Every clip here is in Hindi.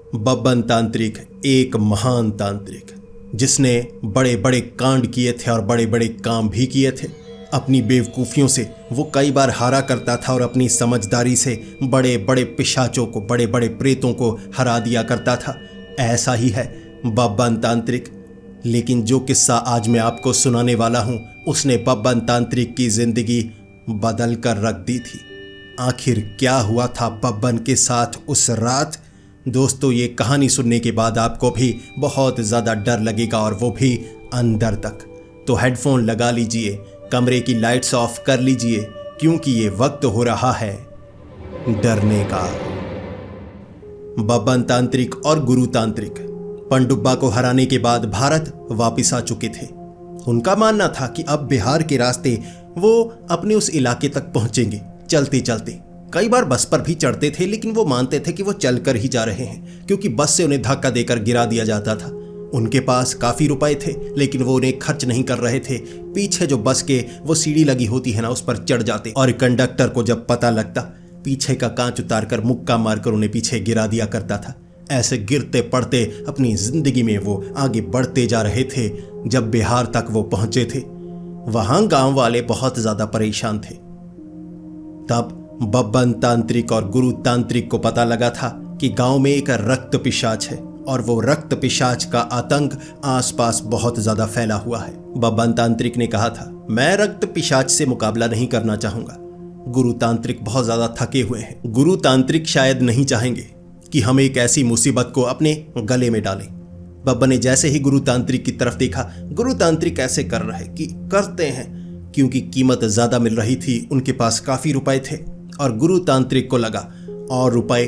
बब्बन तांत्रिक एक महान तांत्रिक जिसने बड़े बड़े कांड किए थे और बड़े बड़े काम भी किए थे। अपनी बेवकूफ़ियों से वो कई बार हारा करता था और अपनी समझदारी से बड़े बड़े पिशाचों को, बड़े बड़े प्रेतों को हरा दिया करता था। ऐसा ही है बब्बन तांत्रिक। लेकिन जो किस्सा आज मैं आपको सुनाने वाला हूँ उसने बब्बन तांत्रिक की जिंदगी बदल कर रख दी थी। आखिर क्या हुआ था बब्बन के साथ उस रात? दोस्तों, ये कहानी सुनने के बाद आपको भी बहुत ज़्यादा डर लगेगा और वो भी अंदर तक। तो हेडफोन लगा लीजिए, कमरे की लाइट्स ऑफ कर लीजिए, क्योंकि ये वक्त हो रहा है डरने का। बब्बन तांत्रिक और गुरु तांत्रिक पनडुब्बा को हराने के बाद भारत वापस आ चुके थे। उनका मानना था कि अब बिहार के रास्ते वो अपने उस इलाके तक पहुंचेंगे चलते चलते। कई बार बस पर भी चढ़ते थे, लेकिन वो मानते थे कि वो चलकर ही जा रहे हैं, क्योंकि बस से उन्हें धक्का देकर गिरा दिया जाता था। उनके पास काफ़ी रुपए थे, लेकिन वो उन्हें खर्च नहीं कर रहे थे। पीछे जो बस के वो सीढ़ी लगी होती है ना, उस पर चढ़ जाते और कंडक्टर को जब पता लगता पीछे का कांच उतारकर मुक्का मारकर उन्हें पीछे गिरा दिया करता था। ऐसे गिरते पड़ते अपनी जिंदगी में वो आगे बढ़ते जा रहे थे। जब बिहार तक वो पहुंचे थे, वहां गांव वाले बहुत ज्यादा परेशान थे। तब बब्बन तांत्रिक और गुरु तांत्रिक को पता लगा था कि गांव में एक रक्त पिशाच है और वो रक्त पिशाच का आतंक आसपास बहुत ज्यादा फैला हुआ है। बब्बन तांत्रिक ने कहा था, मैं रक्त पिशाच से मुकाबला नहीं करना चाहूंगा। गुरु तांत्रिक बहुत ज्यादा थके हुए हैं। गुरु तांत्रिक शायद नहीं चाहेंगे कि हम एक ऐसी मुसीबत को अपने गले में डालें। बब्बन ने जैसे ही गुरु तांत्रिक की तरफ देखा, गुरु तांत्रिक ऐसे कर रहे कि करते हैं, क्योंकि कीमत ज्यादा मिल रही थी, उनके पास काफी रुपए थे और गुरु तांत्रिक को लगा और रुपए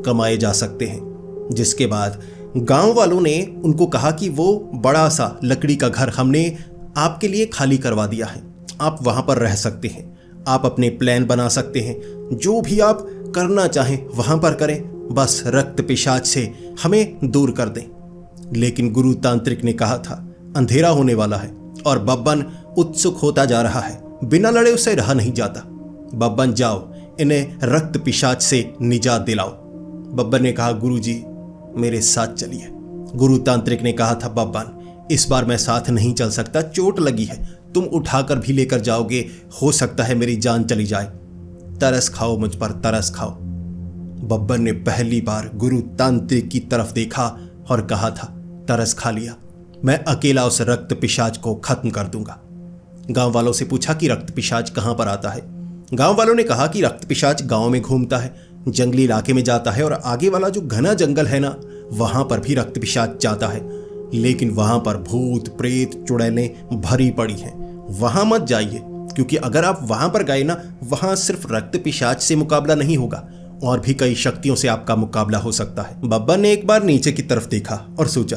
कमाए जा सकते हैं। जिसके बाद गांव वालों ने उनको कहा कि वो बड़ा सा लकड़ी का घर हमने आपके लिए खाली करवा दिया है, आप वहां पर रह सकते हैं, आप अपने प्लान बना सकते हैं, जो भी आप करना चाहें वहां पर करें, बस रक्त पिशाच से हमें दूर कर दें। लेकिन गुरु तांत्रिक ने कहा था, अंधेरा होने वाला है और बब्बन उत्सुक होता जा रहा है, बिना लड़े उससे रहा नहीं जाता। बब्बन जाओ, इन्हें रक्त पिशाच से निजात दिलाओ। बब्बन ने कहा, गुरुजी मेरे साथ चलिए। गुरु तांत्रिक ने कहा था, बब्बन इस बार मैं साथ नहीं चल सकता, चोट लगी है, तुम उठाकर भी लेकर जाओगे, हो सकता है मेरी जान चली जाए। तरस खाओ मुझ पर, तरस खाओ। बब्बन ने पहली बार गुरु तांत्रिक की तरफ देखा और कहा था, तरस खा लिया, मैं अकेला उस रक्त पिशाच को खत्म कर दूंगा। गांव वालों से पूछा कि रक्त पिशाच कहां पर आता है। गांव वालों ने कहा कि रक्त पिशाच गांव में घूमता है, जंगली इलाके में जाता है और आगे वाला जो घना जंगल है ना, वहां पर भी रक्त पिशाच जाता है, लेकिन वहां पर भूत प्रेत चुड़ैलें भरी पड़ी हैं, वहां मत जाइए, क्योंकि अगर आप वहां पर गए ना, वहां सिर्फ रक्त पिशाच से मुकाबला नहीं होगा, और भी कई शक्तियों से आपका मुकाबला हो सकता है। बब्बन ने एक बार नीचे की तरफ देखा और सोचा,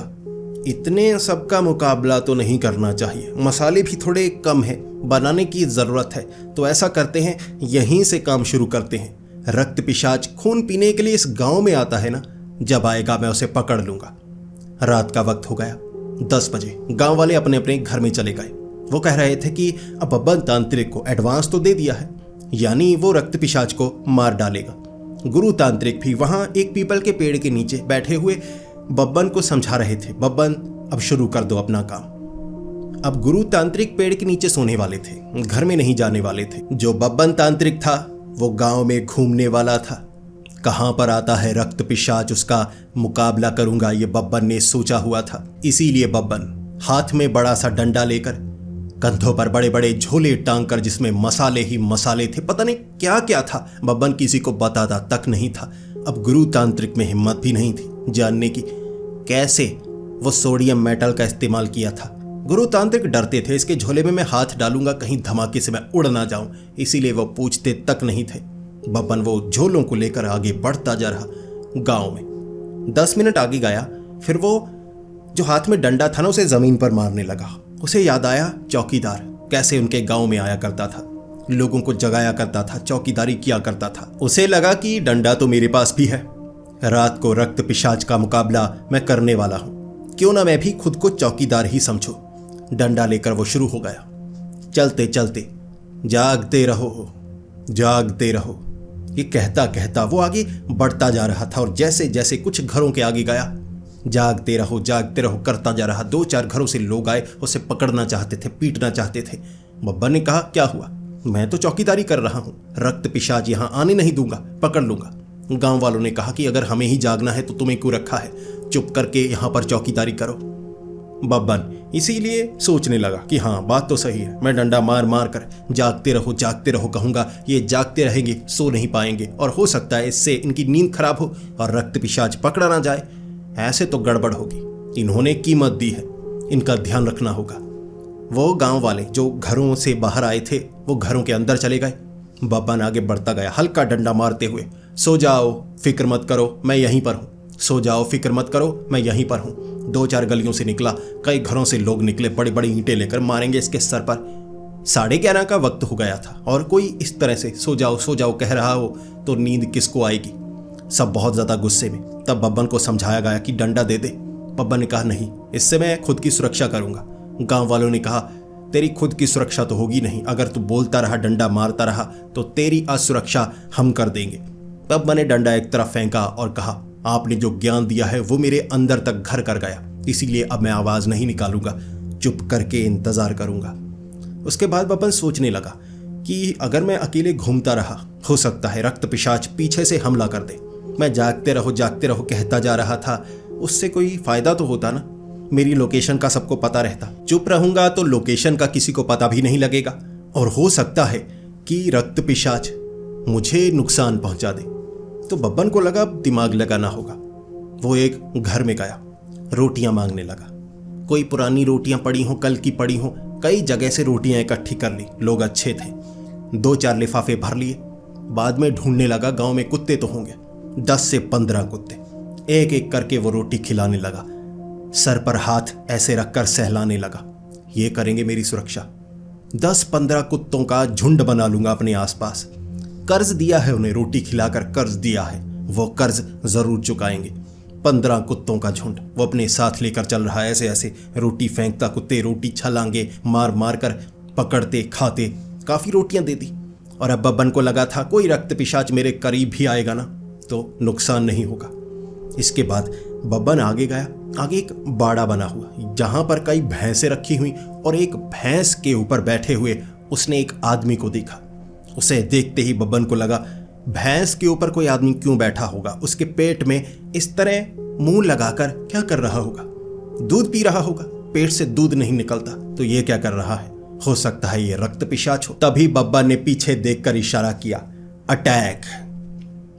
इतने सबका मुकाबला तो नहीं करना चाहिए, मसाले भी थोड़े कम हैं, बनाने की जरूरत है, तो ऐसा करते हैं यहीं से काम शुरू करते हैं। रक्त पिशाच खून पीने के लिए इस गांव में आता है ना, जब आएगा मैं उसे पकड़ लूंगा। रात का वक्त हो गया, 10 बजे गांव वाले अपने अपने घर में चले गए। वो कह रहे थे कि अब बब्बन तांत्रिक को एडवांस तो दे दिया है, यानी वो रक्त पिशाच को मार डालेगा। गुरु तांत्रिक भी वहां एक पीपल के पेड़ के नीचे बैठे हुए बब्बन को समझा रहे थे, बब्बन अब शुरू कर दो अपना काम। अब गुरु तांत्रिक पेड़ के नीचे सोने वाले थे, घर में नहीं जाने वाले थे। जो बब्बन तांत्रिक था वो गांव में घूमने वाला था। कहां पर आता है रक्त पिशाच, उसका मुकाबला करूंगा, ये बब्बन ने सोचा हुआ था। इसीलिए बब्बन हाथ में बड़ा सा डंडा लेकर, कंधों पर बड़े बड़े झोले टांग कर, जिसमें मसाले ही मसाले थे, पता नहीं क्या क्या था, बब्बन किसी को बताता तक नहीं था। अब गुरु तांत्रिक में हिम्मत भी नहीं थी जानने की कैसे वो सोडियम मेटल का इस्तेमाल किया था। गुरु तांत्रिक डरते थे, इसके झोले में मैं हाथ डालूंगा कहीं धमाके से मैं उड़ ना जाऊं, इसीलिए वो पूछते तक नहीं थे। बब्बन वो झोलों को लेकर आगे बढ़ता जा रहा। गांव में 10 मिनट आगे गया, फिर वो जो हाथ में डंडा था ना, उसे जमीन पर मारने लगा। उसे याद आया चौकीदार कैसे उनके गांव में आया करता था, लोगों को जगाया करता था, चौकीदारी किया करता था। उसे लगा कि डंडा तो मेरे पास भी है, रात को रक्त पिशाच का मुकाबला मैं करने वाला हूं, क्यों ना मैं भी खुद को चौकीदार ही समझूं। डंडा लेकर वो शुरू हो गया। चलते चलते जागते रहो, जागते रहो, ये कहता कहता वो आगे बढ़ता जा रहा था और जैसे जैसे कुछ घरों के आगे गया, जागते रहो करता जा रहा। 2-4 घरों से लोग आए, उसे पकड़ना चाहते थे, पीटना चाहते थे। बब्बन ने कहा, क्या हुआ? मैं तो चौकीदारी कर रहा हूं, रक्त पिशाच यहां आने नहीं दूंगा, पकड़ लूंगा। गांव वालों ने कहा कि अगर हमें ही जागना है तो तुम्हें क्यों रखा है, चुप करके यहां पर चौकीदारी करो। बब्बन इसीलिए सोचने लगा कि हाँ, बात तो सही है। मैं डंडा मार मार कर जागते रहो कहूंगा, ये जागते रहेंगे, सो नहीं पाएंगे और हो सकता है इससे इनकी नींद खराब हो और रक्त पिशाच पकड़ा ना जाए। ऐसे तो गड़बड़ होगी। इन्होंने कीमत दी है, इनका ध्यान रखना होगा। वो गांव वाले जो घरों से बाहर आए थे वो घरों के अंदर चले गए। बब्बन आगे बढ़ता गया, हल्का डंडा मारते हुए, सो जाओ, फिक्र मत करो, मैं यहीं पर हूं। सो जाओ, फिक्र मत करो, मैं यहीं पर हूं। 2-4 गलियों से निकला, कई घरों से लोग निकले, बड़ी बड़ी ईंटें लेकर मारेंगे इसके सर पर। 11:30 का वक्त हो गया था और कोई इस तरह से सो जाओ कह रहा हो तो नींद किसको आएगी। सब बहुत ज्यादा गुस्से में। तब बब्बन को समझाया गया कि डंडा दे दे। बब्बन ने कहा, नहीं, इससे मैं खुद की सुरक्षा करूंगा। गांव वालों ने कहा, तेरी खुद की सुरक्षा तो होगी नहीं, अगर तू बोलता रहा, डंडा मारता रहा तो तेरी असुरक्षा हम कर देंगे। तब मैंने डंडा एक तरफ फेंका और कहा, आपने जो ज्ञान दिया है वो मेरे अंदर तक घर कर गया, इसीलिए अब मैं आवाज नहीं निकालूंगा, चुप करके इंतजार करूंगा। उसके बाद बब्बन सोचने लगा कि अगर मैं अकेले घूमता रहा, हो सकता है रक्त पिशाच पीछे से हमला कर दे। मैं जागते रहो कहता जा रहा था, उससे कोई फायदा तो होता ना। मेरी लोकेशन का सबको पता रहता। चुप रहूंगा तो लोकेशन का किसी को पता भी नहीं लगेगा और हो सकता है कि रक्त पिशाच मुझे नुकसान पहुंचा दे। तो बब्बन को लगा दिमाग लगाना होगा। वो एक घर में गया, रोटियां मांगने लगा। कोई पुरानी रोटियां पड़ी हो, कल की पड़ी हो, कई जगह से रोटियां इकट्ठी कर ली। लोग अच्छे थे, 2-4 लिफाफे भर लिए। बाद में ढूंढने लगा, गांव में कुत्ते तो होंगे, 10 से 15 कुत्ते। एक एक करके वो रोटी खिलाने लगा, सर पर हाथ ऐसे रखकर सहलाने लगा। ये करेंगे मेरी सुरक्षा। 10-15 कुत्तों का झुंड बना लूंगा अपने आसपास। कर्ज दिया है उन्हें, रोटी खिलाकर कर्ज दिया है, वो कर्ज जरूर चुकाएंगे। 15 कुत्तों का झुंड वो अपने साथ लेकर चल रहा है। ऐसे ऐसे रोटी फेंकता, कुत्ते रोटी छलांगे मार मार कर पकड़ते, खाते। काफी रोटियां दे दी और अब बब्बन को लगा था कोई रक्त पिशाच मेरे करीब भी आएगा ना तो नुकसान नहीं होगा। इसके बाद बब्बन आगे गया। आगे एक बाड़ा बना हुआ जहां पर कई भैंसें रखी हुई और एक भैंस के ऊपर बैठे हुए उसने एक आदमी को देखा। उसे देखते ही बब्बन को लगा भैंस के ऊपर कोई आदमी क्यों बैठा होगा, उसके पेट में इस तरह मुंह लगाकर क्या कर रहा होगा। दूध पी रहा होगा, पेट से दूध नहीं निकलता तो ये क्या कर रहा है, हो सकता है ये रक्त पिशाच हो। तभी बब्बन ने पीछे देखकर इशारा किया, अटैक।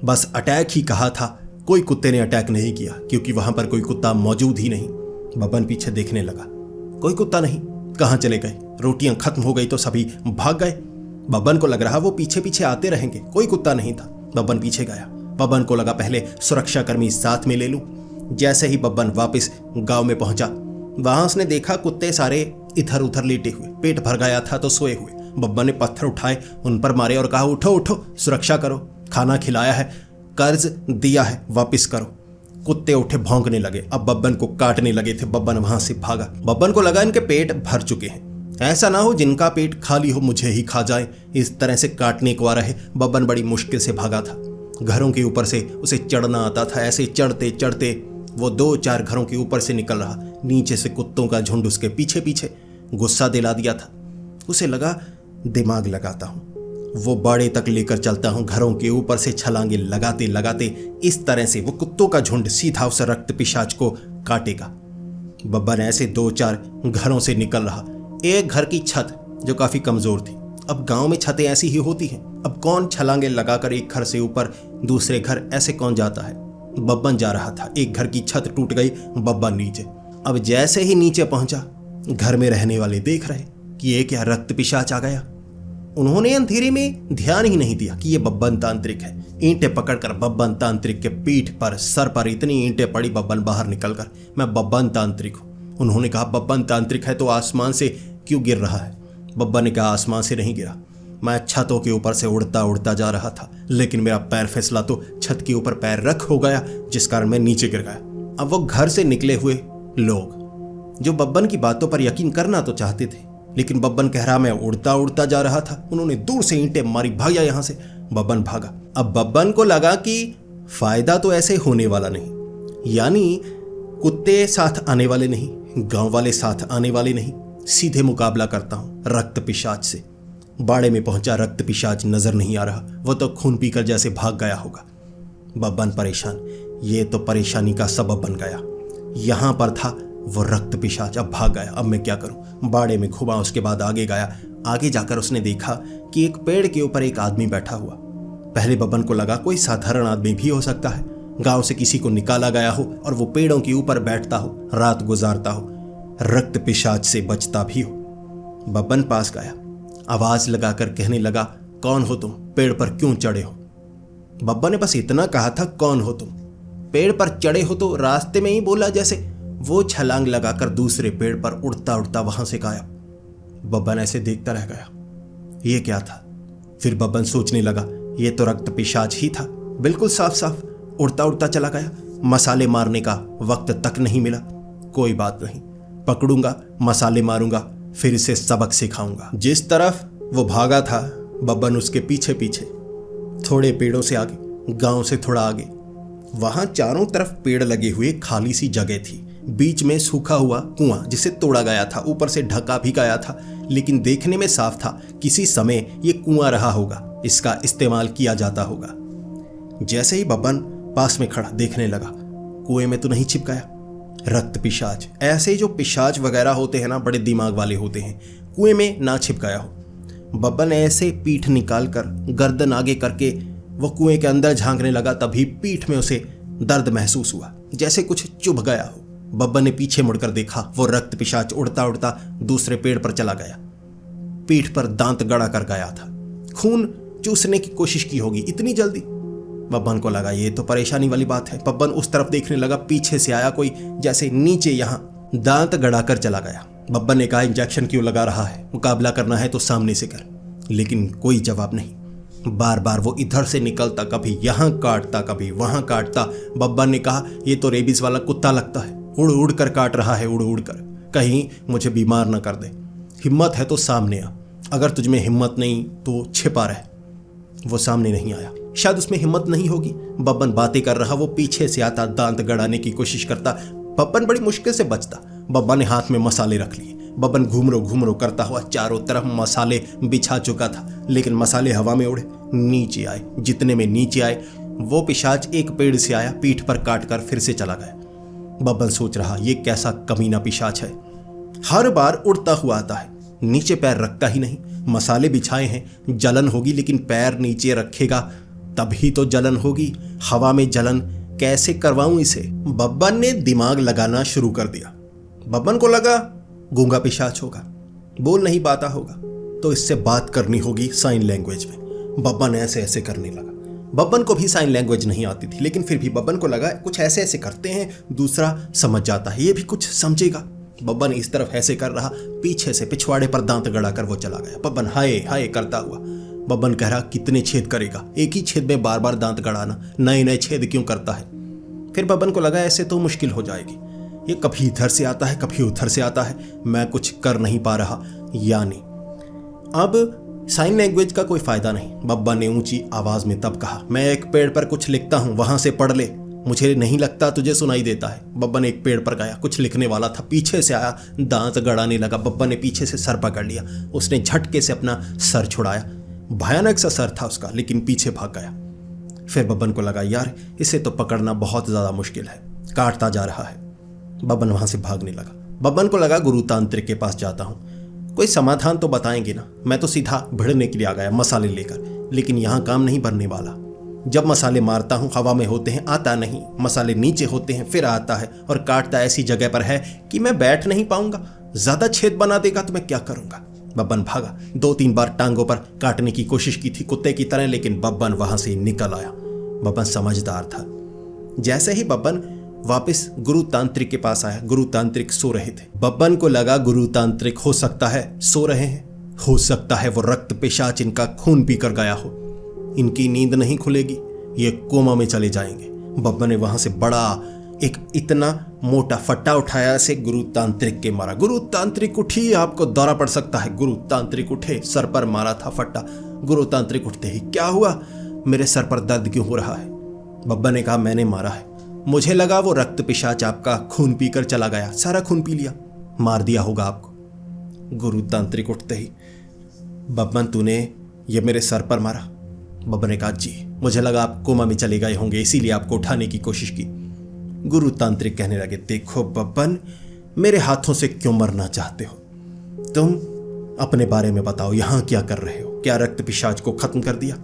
बस अटैक ही कहा था, कोई कुत्ते ने अटैक नहीं किया क्योंकि वहां पर कोई कुत्ता मौजूद ही नहीं। बब्बन पीछे देखने लगा, कोई कुत्ता नहीं, कहां चले गए। रोटियां खत्म हो गई तो सभी भाग गए। बब्बन को लग रहा वो पीछे पीछे आते रहेंगे, कोई कुत्ता नहीं था। बब्बन पीछे गया। बब्बन को लगा पहले सुरक्षाकर्मी साथ में ले लूं। जैसे ही बब्बन वापस गांव में पहुंचा, वहां उसने देखा कुत्ते सारे इधर उधर लेटे हुए, पेट भर गया था तो सोए हुए। बब्बन ने पत्थर उठाए, उन पर मारे और कहा, उठो उठो, सुरक्षा करो, खाना खिलाया है, कर्ज दिया है, वापिस करो। कुत्ते उठे, भौंकने लगे, अब बब्बन को काटने लगे थे। बब्बन वहां से भागा। बब्बन को लगा इनके पेट भर चुके हैं, ऐसा ना हो जिनका पेट खाली हो मुझे ही खा जाए। इस तरह से काटने को आ रहे। बब्बन बड़ी मुश्किल से भागा था। घरों के ऊपर से उसे चढ़ना आता था। ऐसे चढ़ते चढ़ते वो 2-4 घरों के ऊपर से निकल रहा। नीचे से कुत्तों का झुंड उसके पीछे पीछे। गुस्सा दिला दिया था उसे। लगा दिमाग लगाता हूं, वो बाड़े तक लेकर चलता हूं। घरों के ऊपर से छलांगे लगाते लगाते इस तरह से वो कुत्तों का झुंड सीधा उस रक्त पिशाच को काटेगा। बब्बन ऐसे 2-4 घरों से निकल रहा। एक घर की छत जो काफी कमजोर थी, अब गांव में छतें ऐसी ही होती हैं। अब कौन छलांगे लगाकर एक घर से ऊपर दूसरे घर ऐसे कौन जाता है। बब्बन जा रहा था, एक घर की छत टूट गई, बब्बन नीचे। अब जैसे ही नीचे पहुंचा, घर में रहने वाले देख रहे कि ये क्या रक्त पिशाच आ गया। उन्होंने अंधेरे में ध्यान ही नहीं दिया कि ये बब्बन तांत्रिक है। ईंटें पकड़कर बब्बन तांत्रिक के पीठ पर, सर पर इतनी ईंटें पड़ी, बब्बन बाहर निकलकर, मैं बब्बन तांत्रिक हूं। उन्होंने कहा, बब्बन तांत्रिक है तो आसमान से क्यों गिर रहा है। बब्बन ने कहा, आसमान से नहीं गिरा, मैं छतों के ऊपर से उड़ता उड़ता जा रहा था, लेकिन मेरा पैर फिसला तो छत के ऊपर पैर रख हो गया, जिस कारण मैं नीचे गिर गया। अब वो घर से निकले हुए लोग जो बब्बन की बातों पर यकीन करना तो चाहते थे, लेकिन बब्बन कह रहा मैं उड़ता उड़ता जा रहा था। उन्होंने दूर से ईंटें मारी, भाग जा यहां से। बब्बन भागा, अब बब्बन को लगा कि फायदा तो ऐसे होने वाला नहीं, यानी कुत्ते साथ आने वाले नहीं, गांव वाले साथ आने वाले नहीं, सीधे मुकाबला करता हूं रक्त पिशाच से। बाड़े में पहुंचा, रक्त पिशाच नजर नहीं आ रहा, वो तो खून पीकर जैसे भाग गया होगा। बब्बन परेशान, ये तो परेशानी का सबब बन गया। यहां पर था वो रक्त पिशाच, अब भाग गया, अब मैं क्या करूं। बाड़े में घुमा, उसके बाद आगे गया। आगे जाकर उसने देखा कि एक पेड़ के ऊपर एक आदमी बैठा हुआ। पहले बब्बन को लगा कोई साधारण आदमी भी हो सकता है, गांव से किसी को निकाला गया हो और वो पेड़ों के ऊपर बैठता हो, रात गुजारता हो, रक्त पिशाच से बचता भी हो। बब्बन पास गया, आवाज लगाकर कहने लगा, कौन हो तुम, पेड़ पर क्यों चढ़े हो। बब्बन ने बस इतना कहा था, कौन हो तुम, पेड़ पर चढ़े हो, तो रास्ते में ही बोला जैसे वो छलांग लगाकर दूसरे पेड़ पर उड़ता उड़ता वहां से गायब। बब्बन ऐसे देखता रह गया, ये क्या था। फिर बब्बन सोचने लगा, ये तो रक्त पिशाच ही था, बिल्कुल साफ साफ उड़ता उड़ता चला गया। मसाले मारने का वक्त तक नहीं मिला। कोई बात नहीं, पकड़ूंगा, मसाले मारूंगा, फिर इसे सबक सिखाऊंगा। जिस तरफ वो भागा था, बब्बन उसके पीछे पीछे, थोड़े पेड़ों से आगे, गांव से थोड़ा आगे। वहां चारों तरफ पेड़ लगे हुए खाली सी जगह थी, बीच में सूखा हुआ कुआं जिसे तोड़ा गया था, ऊपर से ढका भी गया था, लेकिन देखने में साफ था किसी समय ये कुआं रहा होगा, इसका इस्तेमाल किया जाता होगा। जैसे ही बब्बन पास में खड़ा देखने लगा, कुएं में तो नहीं छिप गया रक्त पिशाच। ऐसे जो पिशाच वगैरह होते हैं ना, बड़े दिमाग वाले होते हैं, कुएं में ना छिप गया हो। बब्बन ऐसे पीठ निकाल कर, गर्दन आगे करके वो कुएं के अंदर झांकने लगा, तभी पीठ में उसे दर्द महसूस हुआ, जैसे कुछ चुभ गया हो। बब्बन ने पीछे मुड़कर देखा, वो रक्त पिशाच उड़ता उड़ता दूसरे पेड़ पर चला गया। पीठ पर दांत गड़ा कर गया था, खून चूसने की कोशिश की होगी इतनी जल्दी। बब्बन को लगा ये तो परेशानी वाली बात है। बब्बन उस तरफ देखने लगा, पीछे से आया कोई, जैसे नीचे यहां दांत गड़ाकर चला गया। बब्बन ने कहा, इंजेक्शन क्यों लगा रहा है, मुकाबला करना है तो सामने से कर। लेकिन कोई जवाब नहीं। बार बार वो इधर से निकलता, कभी यहां काटता, कभी वहां काटता। बब्बन ने कहा, ये तो रेबीज वाला कुत्ता लगता है, उड़ उड़ कर काट रहा है, उड़ उड़ कर, कहीं मुझे बीमार न कर दे। हिम्मत है तो सामने आ, अगर तुझमें हिम्मत नहीं तो छिपा रह। वो सामने नहीं आया, शायद उसमें हिम्मत नहीं होगी। बब्बन बातें कर रहा, वो पीछे से आता, दांत गड़ाने की कोशिश करता। बब्बन बड़ी मुश्किल से बचता। बब्बन ने हाथ में मसाले रख लिए। बब्बन घूमरो करता हुआ चारों तरफ मसाले बिछा चुका था, लेकिन मसाले हवा में उड़े, नीचे आए। जितने में नीचे आए, वो पिशाच एक पेड़ से आया, पीठ पर काट कर फिर से चला गया। बब्बन सोच रहा, ये कैसा कमीना पिशाच है, हर बार उड़ता हुआ आता है, नीचे पैर रखता ही नहीं। मसाले बिछाए हैं, जलन होगी, लेकिन पैर नीचे रखेगा तभी तो जलन होगी। हवा में जलन कैसे करवाऊं इसे। बब्बन ने दिमाग लगाना शुरू कर दिया। बब्बन को लगा गूंगा पिशाच होगा, बोल नहीं पाता होगा, तो इससे बात करनी होगी साइन लैंग्वेज में। बब्बन ऐसे ऐसे करने लगा। बब्बन को भी साइन लैंग्वेज नहीं आती थी, लेकिन फिर भी बब्बन को लगा कुछ ऐसे ऐसे करते हैं, दूसरा समझ जाता है, ये भी कुछ समझेगा। बब्बन इस तरफ ऐसे कर रहा, पीछे से पिछवाड़े पर दांत गड़ाकर वो चला गया। बब्बन हाय हाय करता हुआ। बब्बन कह रहा, कितने छेद करेगा, एक ही छेद में बार बार दांत गड़ाना, नए नए छेद क्यों करता है। फिर बब्बन को लगा ऐसे तो मुश्किल हो जाएगी, ये कभी इधर से आता है, कभी उधर से आता है, मैं कुछ कर नहीं पा रहा। यानी अब साइन लैंग्वेज का कोई फायदा नहीं। बब्बन ने ऊंची आवाज में तब कहा, मैं एक पेड़ पर कुछ लिखता हूं, वहां से पढ़ ले, मुझे नहीं लगता तुझे सुनाई देता है। बब्बन एक पेड़ पर गया, कुछ लिखने वाला था, पीछे से आया, दांत गड़ाने लगा। बब्बन ने पीछे से सर पकड़ लिया, उसने झटके से अपना सर छुड़ाया। भयानक सा सर था उसका, लेकिन पीछे भाग गया। फिर बब्बन को लगा, यार इसे तो पकड़ना बहुत ज्यादा मुश्किल है, काटता जा रहा है। बब्बन वहां से भागने लगा। बब्बन को लगा, गुरु तांत्रिक के पास जाता हूं, कोई समाधान तो बताएंगे ना। मैं तो सीधा भिड़ने के लिए आ गया मसाले लेकर, लेकिन यहां काम नहीं बनने वाला। जब मसाले मारता हूं हवा में होते हैं, आता नहीं, मसाले नीचे होते हैं, फिर आता है और काटता ऐसी जगह पर है कि मैं बैठ नहीं पाऊंगा, ज्यादा छेद बना देगा तो मैं क्या करूंगा। बब्बन भागा, 2-3 बार टांगों पर काटने की कोशिश की थी कुत्ते की तरह, लेकिन बब्बन वहां से निकल आया। बब्बन समझदार था। जैसे ही बब्बन वापस गुरु तांत्रिक के पास आया, गुरु तांत्रिक सो रहे थे। बब्बन को लगा गुरु तांत्रिक हो सकता है सो रहे हैं, हो सकता है वो रक्त पिशाच इनका खून पीकर गया हो, इनकी नींद नहीं खुलेगी, ये कोमा में चले जाएंगे। बब्बन ने वहां से बड़ा एक इतना मोटा फट्टा उठाया, से गुरु तांत्रिक के मारा। गुरु तांत्रिक उठी, आपको दौरा पड़ सकता है। गुरु तांत्रिक उठे, सर पर मारा था फट्टा। गुरु तांत्रिक उठते ही, क्या हुआ, मेरे सर पर दर्द क्यों हो रहा है? बब्बन ने कहा, मैंने मारा है। मुझे लगा वो रक्त पिशाच आपका खून पीकर चला गया, सारा खून पी लिया, मार दिया होगा आपको। गुरु तांत्रिक उठते ही, बब्बन तूने ये मेरे सर पर मारा? बब्बन ने कहा, जी, मुझे लगा आप कोमा में चले गए होंगे, इसीलिए आपको उठाने की कोशिश की। गुरु तांत्रिक कहने लगे, देखो बब्बन, मेरे हाथों से क्यों मरना चाहते हो? तुम अपने बारे में बताओ, यहाँ क्या कर रहे हो? क्या रक्त पिशाच को खत्म कर दिया?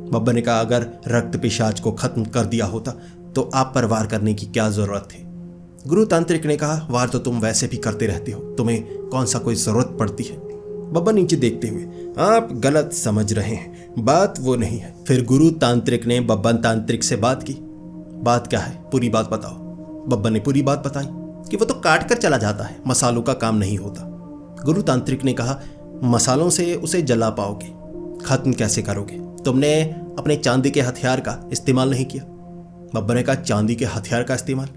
बब्बन ने कहा, अगर रक्त पिशाच को खत्म कर दिया होता तो आप पर वार करने की क्या जरूरत थी? गुरु तांत्रिक ने कहा, वार तो तुम वैसे भी करते रहते हो, तुम्हें कौन सा कोई जरूरत पड़ती है? बब्बन नीचे देखते हुए, आप गलत समझ रहे हैं, बात वो नहीं है। फिर गुरु तांत्रिक ने बब्बन तांत्रिक से बात की। बात क्या है, पूरी बात बताओ। बब्बन ने पूरी बात बताई कि वो तो काट कर चला जाता है, मसालों का काम नहीं होता। गुरु तांत्रिक ने कहा, मसालों से उसे जला पाओगे, खत्म कैसे करोगे? तुमने अपने चांदी के हथियार का इस्तेमाल नहीं किया। बब्बन ने कहा, चांदी के हथियार का इस्तेमाल?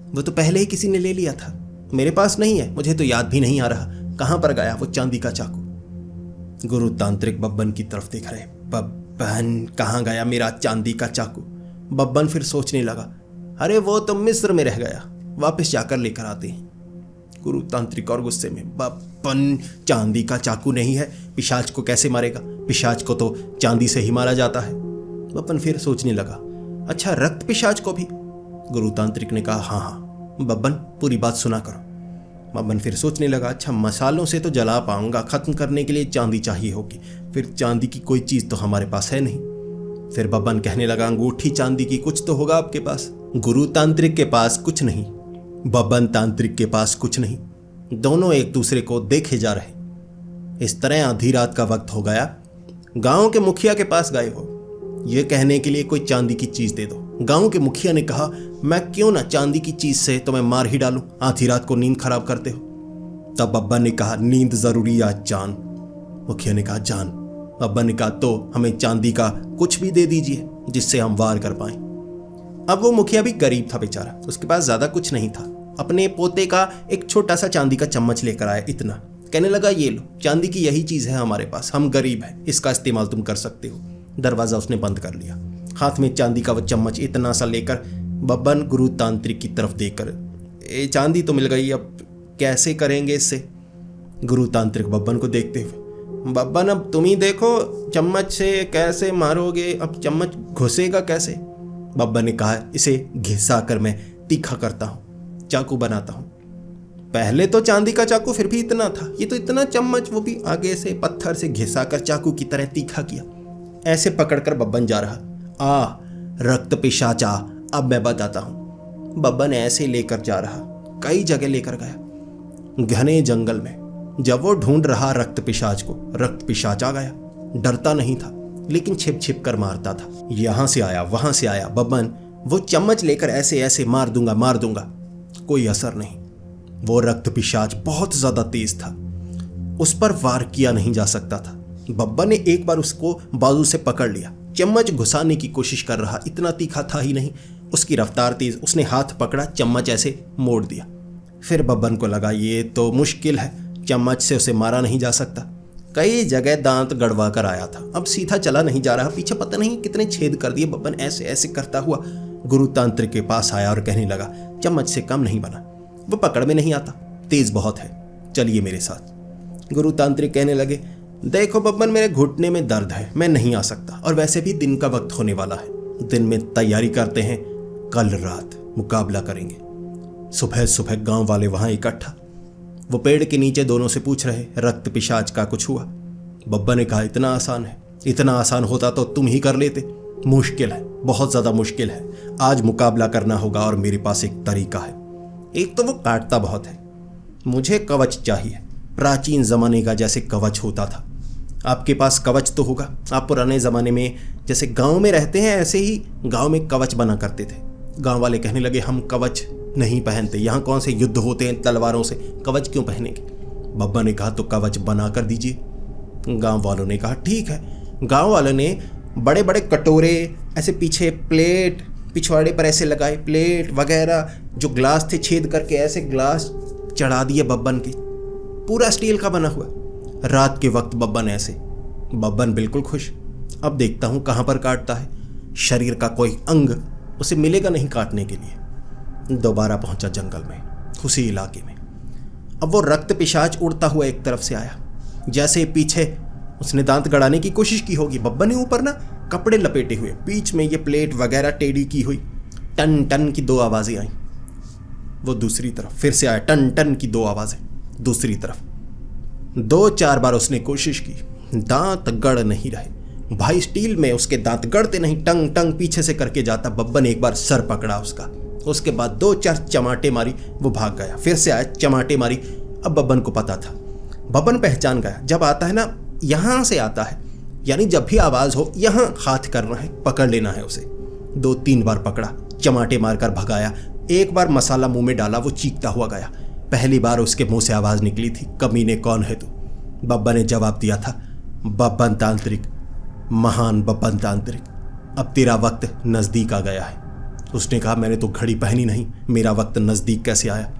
वो तो पहले ही किसी ने ले लिया था, मेरे पास नहीं है, मुझे तो याद भी नहीं आ रहा कहां पर गया वो चांदी का चाकू। गुरु तांत्रिक बब्बन की तरफ देख रहे, बब्बन कहां गया मेरा चांदी का चाकू? बब्बन फिर सोचने लगा, अरे वो तो मिस्र में रह गया, वापस जाकर लेकर आते हैं। गुरु तांत्रिक और गुस्से में, बब्बन चांदी का चाकू नहीं है, पिशाच को कैसे मारेगा? पिशाच को तो चांदी से ही मारा जाता है। बब्बन फिर सोचने लगा, अच्छा रक्त पिशाच को भी? गुरु तांत्रिक ने कहा, हाँ हाँ। बब्बन पूरी बात सुना करो। बब्बन फिर सोचने लगा, अच्छा मसालों से तो जला पाऊंगा, खत्म करने के लिए चांदी चाहिए होगी, फिर चांदी की कोई चीज तो हमारे पास है नहीं। फिर बब्बन कहने लगा, अंगूठी चांदी की कुछ तो होगा आपके पास। गुरु तांत्रिक के पास कुछ नहीं, बब्बन तांत्रिक के पास कुछ नहीं, दोनों एक दूसरे को देखे जा रहे। इस तरह आधी रात का वक्त हो गया, गांव के मुखिया के पास गए हो ये कहने के लिए कोई चांदी की चीज दे दो। गांव के मुखिया ने कहा, मैं क्यों ना चांदी की चीज से तुम्हें मार ही डालूं, आधी रात को नींद खराब करते हो। तब बब्बन ने कहा, नींद जरूरी या जान? मुखिया ने कहा, जान। बब्बन ने कहा, तो हमें चांदी का कुछ भी दे दीजिए जिससे हम वार कर पाएं। अब वो मुखिया भी गरीब था बेचारा, उसके पास ज्यादा कुछ नहीं था। अपने पोते का एक छोटा सा चांदी का चम्मच लेकर आया, इतना। कहने लगा, ये लो, चांदी की यही चीज है हमारे पास, हम गरीब हैं, इसका इस्तेमाल तुम कर सकते हो। दरवाजा उसने बंद कर लिया। हाथ में चांदी का वो चम्मच इतना सा लेकर बब्बन गुरु तांत्रिक की तरफ देखकर, ये चांदी तो मिल गई, अब कैसे करेंगे इससे? गुरु तांत्रिक बब्बन को देखते हुए, बब्बन अब तुम ही देखो, चम्मच से कैसे मारोगे, अब चम्मच घुसेगा कैसे? बब्बन ने कहा, इसे घिसा कर मैं तीखा करता हूँ, चाकू बनाता हूँ। पहले तो चांदी का चाकू फिर भी इतना था, ये तो इतना चम्मच, वो भी आगे से पत्थर से घिसा कर चाकू की तरह तीखा किया। ऐसे पकड़कर बब्बन जा रहा, आ रक्त पिशाचा, अब मैं बताता हूं। बब्बन ऐसे लेकर जा रहा, कई जगह लेकर गया। घने जंगल में जब वो ढूंढ रहा रक्त पिशाच को, रक्त पिशाच आ गया। डरता नहीं था, लेकिन छिप छिप कर मारता था। यहां से आया, वहां से आया, बब्बन वो चम्मच लेकर ऐसे ऐसे मार दूंगा, कोई असर नहीं। वो रक्त पिशाच बहुत ज्यादा तेज था, उस पर वार किया नहीं जा सकता था। बब्बन ने एक बार उसको बाजू से पकड़ लिया, चम्मच घुसाने की कोशिश कर रहा, इतना तीखा था ही नहीं, उसकी रफ्तार तेज। उसने हाथ पकड़ा, चम्मच ऐसे मोड़ दिया। फिर बब्बन को लगा, ये तो मुश्किल है, चम्मच से उसे मारा नहीं जा सकता। कई जगह दांत गड़वा कर आया था, अब सीधा चला नहीं जा रहा, पीछे पता नहीं कितने छेद कर दिए। बब्बन ऐसे ऐसे करता हुआ गुरु तांत्रिक के पास आया और कहने लगा, चम्मच से कम नहीं बना, वो पकड़ में नहीं आता, तेज बहुत है, चलिए मेरे साथ। गुरु तांत्रिक कहने लगे, देखो बब्बन, मेरे घुटने में दर्द है, मैं नहीं आ सकता, और वैसे भी दिन का वक्त होने वाला है, दिन में तैयारी करते हैं, कल रात मुकाबला करेंगे। सुबह सुबह गांव वाले वहां इकट्ठा, वो पेड़ के नीचे दोनों से पूछ रहे, रक्त पिशाच का कुछ हुआ? बब्बन ने कहा, इतना आसान है, इतना आसान होता तो तुम ही कर लेते। मुश्किल है, बहुत ज्यादा मुश्किल है, आज मुकाबला करना होगा और मेरे पास एक तरीका है। एक तो वो काटता बहुत है, मुझे कवच चाहिए, प्राचीन जमाने का जैसे कवच होता था। आपके पास कवच तो होगा, आप पुराने ज़माने में जैसे गांव में रहते हैं ऐसे ही गांव में कवच बना करते थे। गांव वाले कहने लगे, हम कवच नहीं पहनते, यहाँ कौन से युद्ध होते हैं तलवारों से, कवच क्यों पहनेंगे? बब्बा ने कहा, तो कवच बना कर दीजिए। गांव वालों ने कहा, ठीक है। गांव वालों ने बड़े बड़े कटोरे, ऐसे पीछे प्लेट, पिछवाड़े पर ऐसे लगाए प्लेट वगैरह, जो ग्लास थे छेद करके ऐसे ग्लास चढ़ा दिए बब्बन के, पूरा स्टील का बना हुआ। रात के वक्त बब्बन ऐसे, बब्बन बिल्कुल खुश, अब देखता हूँ कहाँ पर काटता है। शरीर का कोई अंग उसे मिलेगा नहीं काटने के लिए। दोबारा पहुंचा जंगल में, उसी इलाके में। अब वो रक्त पिशाच उड़ता हुआ एक तरफ से आया। जैसे पीछे उसने दांत गड़ाने की कोशिश की होगी। बब्बन ने ऊपर ना कपड़े लपेटे हुए, बीच में ये प्लेट वगैरह टेढ़ी की हुई। टन टन की 2 आवाजें आई। वो दूसरी तरफ फिर से आया, टन टन की 2 आवाजें दूसरी तरफ। 2-4 बार उसने कोशिश की, दांत गड़ नहीं रहे भाई। स्टील में उसके दांत गड़ते नहीं, टंग टंग पीछे से करके जाता। बब्बन ने एक बार सर पकड़ा उसका, उसके बाद 2-4 चमाटे मारी, वो भाग गया। फिर से आया, चमाटे मारी। अब बब्बन को पता था, बब्बन पहचान गया। जब आता है ना, यहां से आता है, यानी जब भी आवाज हो यहां हाथ करना है, पकड़ लेना है उसे। 2-3 बार पकड़ा, चमाटे मारकर भगाया। एक बार मसाला मुंह में डाला, वो चीखता हुआ गया। पहली बार उसके मुंह से आवाज निकली थी, कमीने कौन है तू। बब्बन ने जवाब दिया था, बब्बन तांत्रिक, महान बब्बन तांत्रिक, अब तेरा वक्त नजदीक आ गया है। उसने कहा, मैंने तो घड़ी पहनी नहीं, मेरा वक्त नजदीक कैसे आया।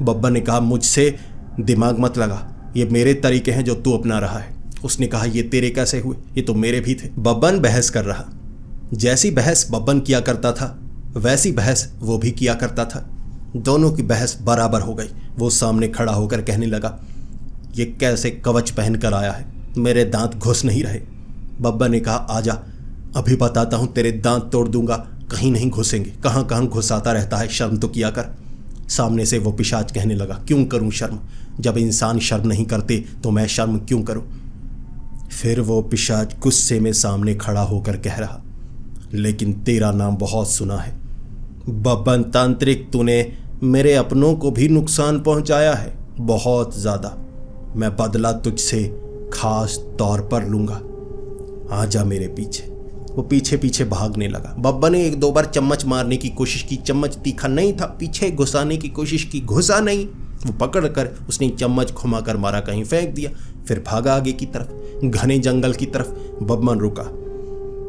बब्बन ने कहा, मुझसे दिमाग मत लगा, ये मेरे तरीके हैं जो तू अपना रहा है। उसने कहा, ये तेरे कैसे हुए, ये तो मेरे भी थे। बब्बन बहस कर रहा। जैसी बहस बब्बन किया करता था वैसी बहस वो भी किया करता था। दोनों की बहस बराबर हो गई। वो सामने खड़ा होकर कहने लगा, ये कैसे कवच पहन कर आया है, मेरे दांत घुस नहीं रहे। बब्बन ने कहा, आजा, अभी बताता हूं, तेरे दांत तोड़ दूंगा, कहीं नहीं घुसेंगे। कहां कहां घुसाता रहता है, शर्म तो किया कर। सामने से वो पिशाच कहने लगा, क्यों करूं शर्म, जब इंसान शर्म नहीं करते तो मैं शर्म क्यों करूं। फिर वो पिशाच गुस्से में सामने खड़ा होकर कह रहा, लेकिन तेरा नाम बहुत सुना है बब्बन तांत्रिक, तूने मेरे अपनों को भी नुकसान पहुंचाया है, बहुत ज्यादा। मैं बदला तुझसे खास तौर पर लूंगा, आजा मेरे पीछे। वो पीछे पीछे भागने लगा। बब्बन ने 1-2 बार चम्मच मारने की कोशिश की, चम्मच तीखा नहीं था। पीछे घुसाने की कोशिश की, घुसा नहीं। वो पकड़ कर उसने चम्मच घुमाकर मारा, कहीं फेंक दिया। फिर भागा आगे की तरफ, घने जंगल की तरफ। बब्बन रुका।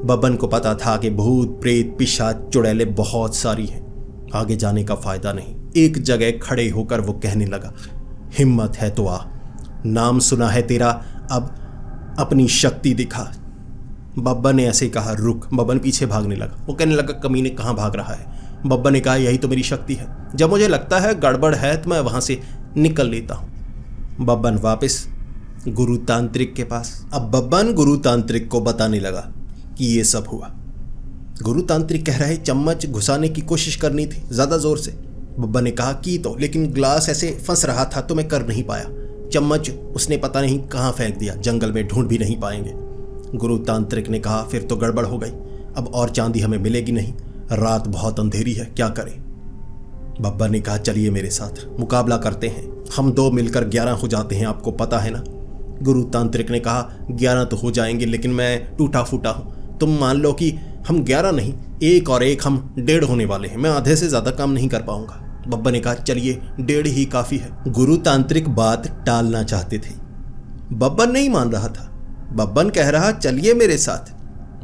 बब्बन को पता था कि भूत प्रेत पिशाच चुड़ैलें बहुत सारी हैं, आगे जाने का फायदा नहीं। एक जगह खड़े होकर वो कहने लगा, हिम्मत है तो आ, नाम सुना है तेरा, अब अपनी शक्ति दिखा। बब्बन ने ऐसे कहा, रुक। बब्बन पीछे भागने लगा। वो कहने लगा, कमीने कहाँ भाग रहा है। बब्बन ने कहा, यही तो मेरी शक्ति है, जब मुझे लगता है गड़बड़ है तो मैं वहां से निकल लेता हूं। बब्बन वापस गुरु तांत्रिक के पास। अब बब्बन गुरु तांत्रिक को बताने लगा कि ये सब हुआ। गुरु तांत्रिक कह रहे, चम्मच घुसाने की कोशिश करनी थी ज्यादा जोर से। बब्बन ने कहा, की तो, लेकिन ग्लास ऐसे फंस रहा था तो मैं कर नहीं पाया। चम्मच उसने पता नहीं कहाँ फेंक दिया, जंगल में ढूंढ भी नहीं पाएंगे। गुरु तांत्रिक ने कहा, फिर तो गड़बड़ हो गई, अब और चांदी हमें मिलेगी नहीं, रात बहुत अंधेरी है, क्या करें। बब्बन ने कहा, चलिए मेरे साथ मुकाबला करते हैं, हम 2 मिलकर 11 हो जाते हैं, आपको पता है ना। गुरु तांत्रिक ने कहा, 11 तो हो जाएंगे, लेकिन मैं टूटा फूटा हूं। तुम मान लो कि हम 11 नहीं, 1 और 1 हम 1.5 होने वाले हैं, मैं आधे से ज्यादा काम नहीं कर पाऊंगा। बब्बन ने कहा, चलिए 1.5 ही काफी है। गुरु तांत्रिक बात टालना चाहते थे, बब्बन नहीं मान रहा था। बब्बन कह रहा, चलिए मेरे साथ।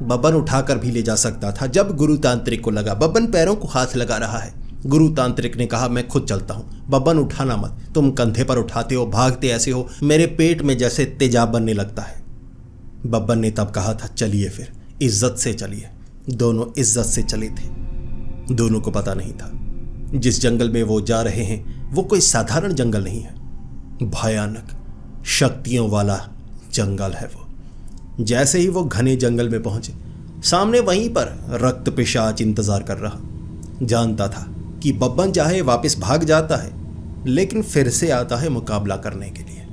बब्बन उठाकर भी ले जा सकता था। जब गुरु तांत्रिक को लगा बब्बन पैरों को हाथ लगा रहा है, गुरु तांत्रिक ने कहा, मैं खुद चलता हूं, बब्बन उठाना मत, तुम कंधे पर उठाते हो, भागते ऐसे हो, मेरे पेट में जैसे तेजाब बनने लगता है। बब्बन ने तब कहा था, चलिए फिर, इज्जत से चलिए। दोनों इज्जत से चले थे। दोनों को पता नहीं था जिस जंगल में वो जा रहे हैं वो कोई साधारण जंगल नहीं है, भयानक शक्तियों वाला जंगल है वो। जैसे ही वो घने जंगल में पहुंचे, सामने वहीं पर रक्त पिशाच इंतजार कर रहा। जानता था कि बब्बन चाहे वापस भाग जाता है, लेकिन फिर से आता है मुकाबला करने के लिए।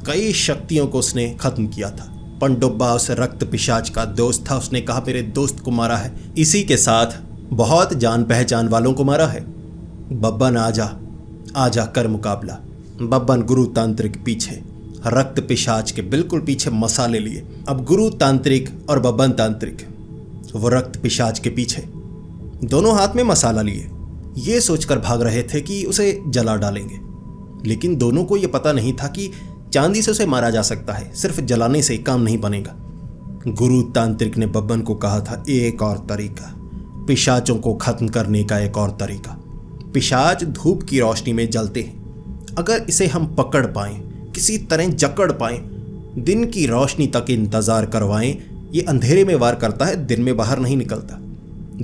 कई शक्तियों को उसने खत्म किया था। पनडुब्बा उस रक्त पिशाच का दोस्त था। उसने कहा, मेरे दोस्त को मारा है, इसी के साथ बहुत जान पहचान वालों को मारा है। बब्बन आजा, आजा कर मुकाबला। बब्बन गुरु तांत्रिक पीछे, रक्त पिशाच के बिल्कुल पीछे मसाले लिए। अब गुरु तांत्रिक और बब्बन तांत्रिक वो रक्त पिशाच के पीछे, दोनों हाथ में मसाला लिए, ये सोचकर भाग रहे थे कि उसे जला डालेंगे। लेकिन दोनों को यह पता नहीं था कि चांदी से उसे मारा जा सकता है, सिर्फ जलाने से काम नहीं बनेगा। गुरु तांत्रिक ने बब्बन को कहा था, एक और तरीका, पिशाचों को खत्म करने का एक और तरीका। पिशाच धूप की रोशनी में जलते हैं, अगर इसे हम पकड़ पाएं, किसी तरह जकड़ पाएं, दिन की रोशनी तक इंतजार करवाएं, ये अंधेरे में वार करता है, दिन में बाहर नहीं निकलता।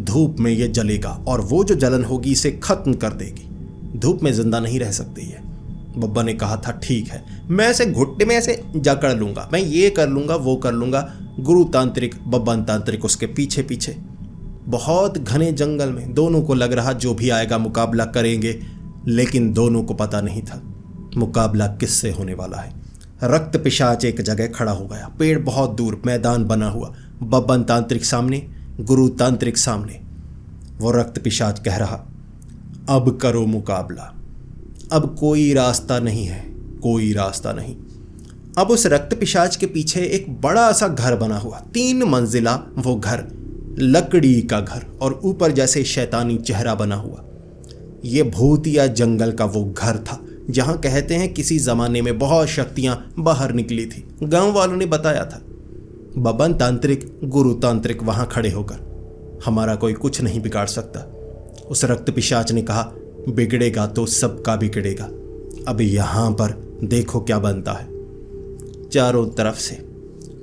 धूप में ये जलेगा और वो जो जलन होगी इसे खत्म कर देगी। धूप में जिंदा नहीं रह सकती है। बब्बा ने कहा था, ठीक है, मैं ऐसे घुट्टे में ऐसे जकड़ लूंगा, मैं ये कर लूंगा, वो कर लूंगा। गुरु तांत्रिक, बब्बन तांत्रिक उसके पीछे पीछे। बहुत घने जंगल में दोनों को लग रहा जो भी आएगा मुकाबला करेंगे, लेकिन दोनों को पता नहीं था मुकाबला किससे होने वाला है। रक्त पिशाच एक जगह खड़ा हो गया, पेड़ बहुत दूर, मैदान बना हुआ, बब्बन तांत्रिक सामने, गुरु तांत्रिक सामने। वो रक्त पिशाच कह रहा, अब करो मुकाबला, अब कोई रास्ता नहीं है, कोई रास्ता नहीं। अब उस रक्त पिशाच के पीछे एक बड़ा सा घर बना हुआ, 3 मंजिला वो घर, लकड़ी का घर, और ऊपर जैसे शैतानी चेहरा बना हुआ। ये भूतिया जंगल का वो घर था जहां कहते हैं किसी जमाने में बहुत शक्तियां बाहर निकली थी। गांव वालों ने बताया था। बब्बन तांत्रिक, गुरु तांत्रिक वहां खड़े होकर, हमारा कोई कुछ नहीं बिगाड़ सकता। उस रक्त पिशाच ने कहा, बिगड़ेगा तो सबका बिगड़ेगा। अब यहां पर देखो क्या बनता है। चारों तरफ से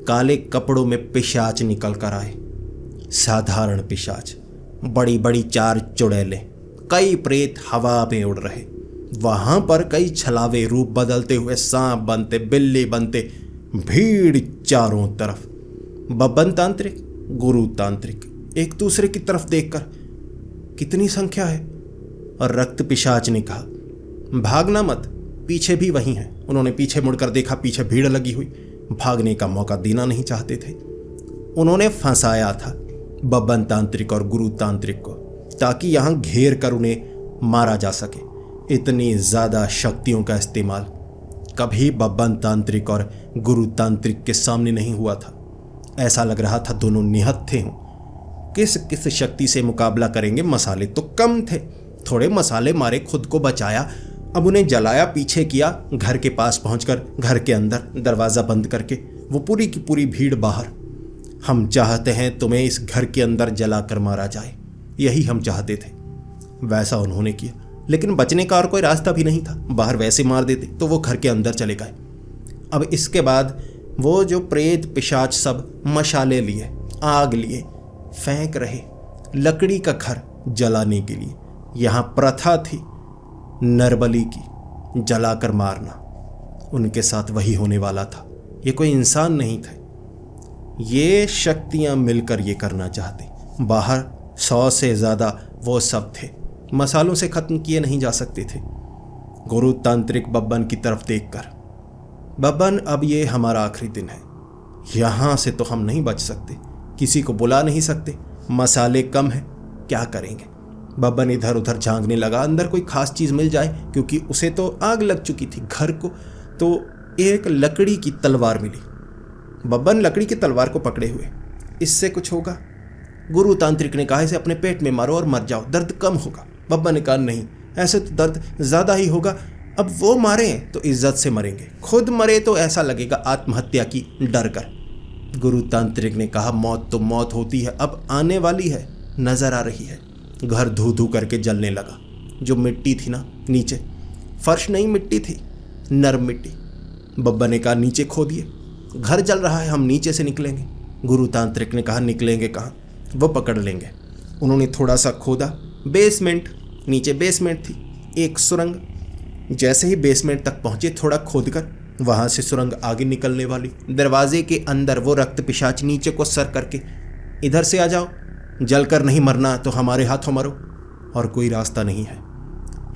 काले कपड़ों में पिशाच निकल कर आए। साधारण पिशाच, बड़ी बड़ी 4 चुड़ैलें, कई प्रेत हवा में उड़ रहे। वहां पर कई छलावे रूप बदलते हुए सांप बनते, बिल्ली बनते, भीड़ चारों तरफ। बब्बन तांत्रिक, गुरु तांत्रिक एक दूसरे की तरफ देखकर, कितनी संख्या है। और रक्त पिशाच ने कहा, भागना मत, पीछे भी वही हैं। उन्होंने पीछे मुड़कर देखा, पीछे भीड़ लगी हुई। भागने का मौका देना नहीं चाहते थे। उन्होंने फंसाया था बब्बन तांत्रिक और गुरु तांत्रिक को, ताकि यहां घेर कर उन्हें मारा जा सके। इतनी ज्यादा शक्तियों का इस्तेमाल कभी बब्बन तांत्रिक और गुरु तांत्रिक के सामने नहीं हुआ था। ऐसा लग रहा था दोनों निहत्थे हों। किस किस शक्ति से मुकाबला करेंगे। मसाले तो कम थे, थोड़े मसाले मारे, खुद को बचाया। अब उन्हें जलाया, पीछे किया, घर के पास पहुंचकर घर के अंदर दरवाज़ा बंद करके वो पूरी की पूरी भीड़ बाहर। हम चाहते हैं तुम्हें इस घर के अंदर जलाकर मारा जाए, यही हम चाहते थे। वैसा उन्होंने किया, लेकिन बचने का और कोई रास्ता भी नहीं था। बाहर वैसे मार देते तो वो घर के अंदर चले गए। अब इसके बाद वो जो प्रेत पिशाच सब मशाले लिए, आग लिए, फेंक रहे लकड़ी का घर जलाने के लिए। यहाँ प्रथा थी नरबली की, जलाकर मारना। उनके साथ वही होने वाला था। ये कोई इंसान नहीं थे, ये शक्तियाँ मिलकर ये करना चाहते। बाहर 100 से ज़्यादा वो सब थे, मसालों से ख़त्म किए नहीं जा सकते थे। गुरु तांत्रिक बब्बन की तरफ देखकर, बब्बन अब ये हमारा आखिरी दिन है, यहाँ से तो हम नहीं बच सकते, किसी को बुला नहीं सकते, मसाले कम हैं, क्या करेंगे। बब्बन इधर उधर झांकने लगा, अंदर कोई खास चीज़ मिल जाए, क्योंकि उसे तो आग लग चुकी थी घर को। तो एक लकड़ी की तलवार मिली। बब्बन लकड़ी की तलवार को पकड़े हुए, इससे कुछ होगा। गुरु तांत्रिक ने कहा, इसे अपने पेट में मारो और मर जाओ, दर्द कम होगा। बब्बन ने कहा, नहीं, ऐसे तो दर्द ज़्यादा ही होगा। अब वो मारे तो इज्जत से मरेंगे, खुद मरे तो ऐसा लगेगा आत्महत्या की डर कर। गुरु तांत्रिक ने कहा, मौत तो मौत होती है, अब आने वाली है, नज़र आ रही है। घर धू धू करके जलने लगा। जो मिट्टी थी ना नीचे, फर्श नहीं मिट्टी थी, नरम मिट्टी। बब्बन ने कहा, नीचे खोदिए, घर जल रहा है, हम नीचे से निकलेंगे। गुरु तांत्रिक ने कहा, निकलेंगे कहाँ, वो पकड़ लेंगे। उन्होंने थोड़ा सा खोदा, बेसमेंट, नीचे बेसमेंट थी, एक सुरंग। जैसे ही बेसमेंट तक पहुंचे, थोड़ा खोदकर वहां से सुरंग आगे निकलने वाली। दरवाजे के अंदर वो रक्त पिशाच नीचे को सर करके, इधर से आ जाओ, जलकर नहीं मरना तो हमारे हाथों मरो। और कोई रास्ता नहीं है,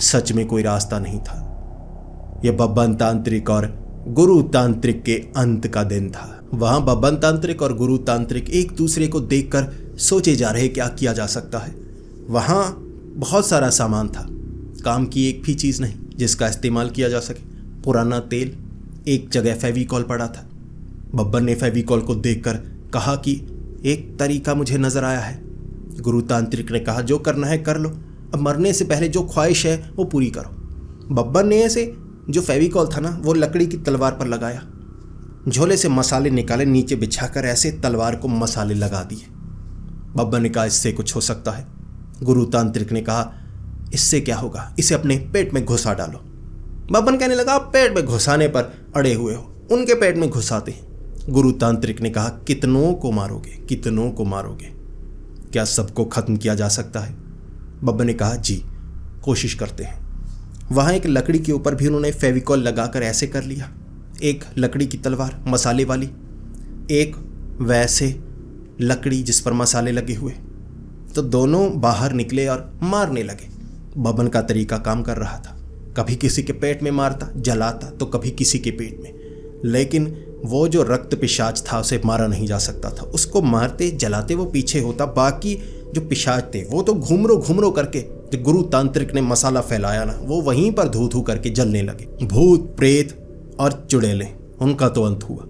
सच में कोई रास्ता नहीं था। यह बब्बन तांत्रिक और गुरु तांत्रिक के अंत का दिन था। वहां बब्बन तांत्रिक और गुरु तांत्रिक एक दूसरे को देखकर सोचे जा रहे क्या किया जा सकता है। वहां बहुत सारा सामान था, काम की एक भी चीज़ नहीं जिसका इस्तेमाल किया जा सके। पुराना तेल, एक जगह फेविकॉल पड़ा था। बब्बन ने फेविकॉल को देखकर कहा कि एक तरीका मुझे नज़र आया है। गुरु तांत्रिक ने कहा, जो करना है कर लो, अब मरने से पहले जो ख्वाहिश है वो पूरी करो। बब्बन ने ऐसे जो फेविकॉल था ना, वो लकड़ी की तलवार पर लगाया, झोले से मसाले निकाले, नीचे बिछाकर ऐसे तलवार को मसाले लगा दिए। बब्बन ने कहा, इससे कुछ हो सकता है। गुरु तांत्रिक ने कहा, इससे क्या होगा, इसे अपने पेट में घुसा डालो। बब्बन कहने लगा, आप पेट में घुसाने पर अड़े हुए हो, उनके पेट में घुसाते हैं। गुरुतांत्रिक ने कहा, कितनों को मारोगे, कितनों को मारोगे? क्या सबको खत्म किया जा सकता है? बब्बन ने कहा, जी कोशिश करते हैं। वहाँ एक लकड़ी के ऊपर भी उन्होंने फेविकॉल लगाकर ऐसे कर लिया, एक लकड़ी की तलवार मसाले वाली, एक वैसे लकड़ी जिस पर मसाले लगे हुए। तो दोनों बाहर निकले और मारने लगे। बब्बन का तरीका काम कर रहा था, कभी किसी के पेट में मारता, जलाता, तो कभी किसी के पेट में। लेकिन वो जो रक्त पिशाच था उसे मारा नहीं जा सकता था। उसको मारते जलाते वो पीछे होता, बाकी जो पिशाच थे वो तो घुमरो करके, जो गुरु तांत्रिक ने मसाला फैलाया ना, वो वहीं पर धू धू करके जलने लगे। भूत प्रेत और चुड़ैलें, उनका तो अंत हुआ।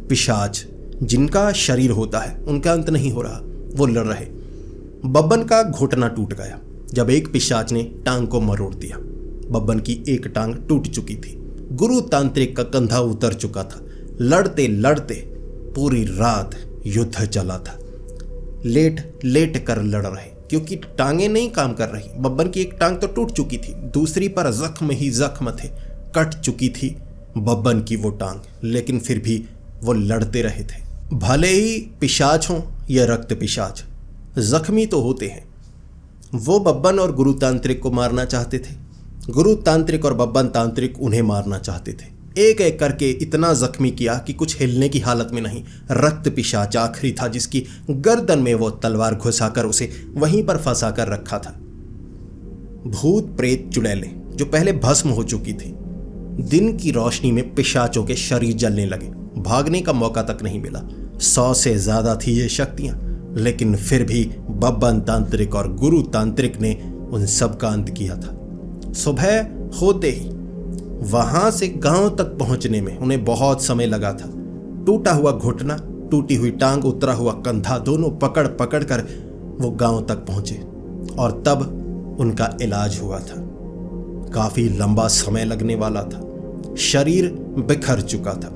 पिशाच जिनका शरीर होता है उनका अंत नहीं हो रहा, वो लड़ रहे। बब्बन का घुटना टूट गया जब एक पिशाच ने टांग को मरोड़ दिया। बब्बन की एक टांग टूट चुकी थी, गुरु तांत्रिक का कंधा उतर चुका था। लड़ते लड़ते पूरी रात युद्ध चला था। लेट लेट कर लड़ रहे क्योंकि टांगे नहीं काम कर रही। बब्बन की एक टांग तो टूट चुकी थी, दूसरी पर जख्म ही जख्म थे, कट चुकी थी बब्बन की वो टांग, लेकिन फिर भी वो लड़ते रहे थे। भले ही पिशाच हों या रक्त पिशाच, जख्मी तो होते हैं। वो बब्बन और गुरु तांत्रिक को मारना चाहते थे, गुरु तांत्रिक और बब्बन तांत्रिक उन्हें मारना चाहते थे। एक एक करके इतना जख्मी किया कि कुछ हिलने की हालत में नहीं। रक्त पिशाच आखिरी था जिसकी गर्दन में वो तलवार घुसाकर उसे वहीं पर फंसा कर रखा था। भूत प्रेत चुड़ैलें जो पहले भस्म हो चुकी थी, दिन की रोशनी में पिशाचों के शरीर जलने लगे। भागने का मौका तक नहीं मिला। 100 से ज्यादा थी ये शक्तियां, लेकिन फिर भी बब्बन तांत्रिक और गुरु तांत्रिक ने उन सब का अंत किया था। सुबह होते ही वहां से गांव तक पहुंचने में उन्हें बहुत समय लगा था। टूटा हुआ घुटना, टूटी हुई टांग, उतरा हुआ कंधा, दोनों पकड़ पकड़ कर वो गांव तक पहुंचे और तब उनका इलाज हुआ था। काफी लंबा समय लगने वाला था। शरीर बिखर चुका था,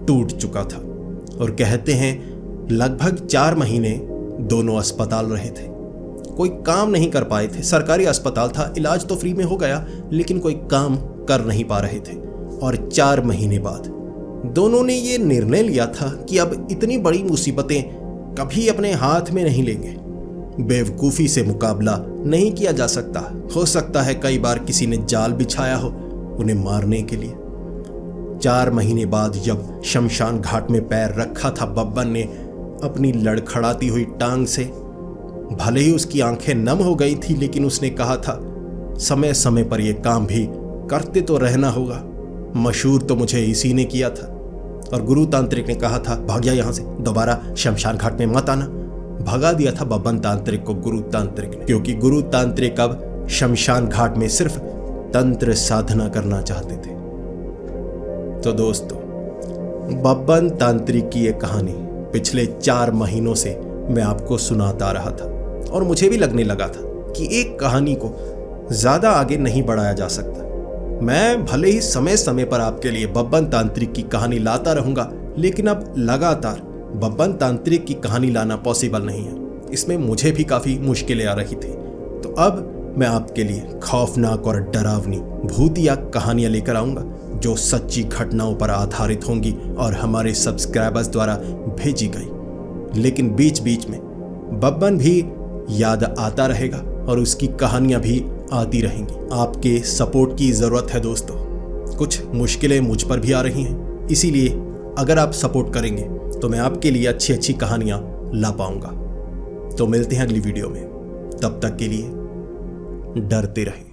टूट चुका था और कहते हैं लगभग 4 महीने दोनों अस्पताल रहे थे। कोई काम नहीं कर पाए थे। सरकारी अस्पताल था, इलाज तो फ्री में हो गया, लेकिन कोई काम कर नहीं पा रहे थे। और 4 महीने बाद दोनों ने ये निर्णय लिया था कि अब इतनी बड़ी मुसीबतें कभी अपने हाथ में नहीं लेंगे। बेवकूफ़ी से मुकाबला नहीं किया जा सकता। हो सकता है कई बार किसी ने जाल बिछाया हो उन्हें मारने के लिए। 4 महीने बाद जब शमशान घाट में पैर रखा था बब्बन ने अपनी लड़खड़ाती हुई टांग से, भले ही उसकी आंखें नम हो गई थी, लेकिन उसने कहा था समय समय पर यह काम भी करते तो रहना होगा। मशहूर तो मुझे इसी ने किया था। और गुरु तांत्रिक ने कहा था भाग जा यहां से, दोबारा शमशान घाट में मत आना। भगा दिया था बब्बन तांत्रिक को गुरु तांत्रिक ने, क्योंकि गुरु तांत्रिक अब शमशान घाट में सिर्फ तंत्र साधना करना चाहते थे। तो दोस्तों, बब्बन तांत्रिक की यह कहानी पिछले 4 महीनों से मैं आपको सुनाता रहा था और मुझे भी लगने लगा था कि एक कहानी को ज्यादा आगे नहीं बढ़ाया जा सकता। मैं भले ही समय समय पर आपके लिए बब्बन तांत्रिक की कहानी लाता रहूंगा, लेकिन अब लगातार बब्बन तांत्रिक की कहानी लाना पॉसिबल नहीं है। इसमें मुझे भी काफी मुश्किलें आ रही थी। तो अब मैं आपके लिए खौफनाक और डरावनी भूतिया कहानियां लेकर आऊंगा जो सच्ची घटनाओं पर आधारित होंगी और हमारे सब्सक्राइबर्स द्वारा भेजी गई। लेकिन बीच बीच में बब्बन भी याद आता रहेगा और उसकी कहानियां भी आती रहेंगी। आपके सपोर्ट की ज़रूरत है दोस्तों। कुछ मुश्किलें मुझ पर भी आ रही हैं, इसीलिए अगर आप सपोर्ट करेंगे तो मैं आपके लिए अच्छी अच्छी कहानियां ला पाऊंगा। तो मिलते हैं अगली वीडियो में, तब तक के लिए डरते रहें।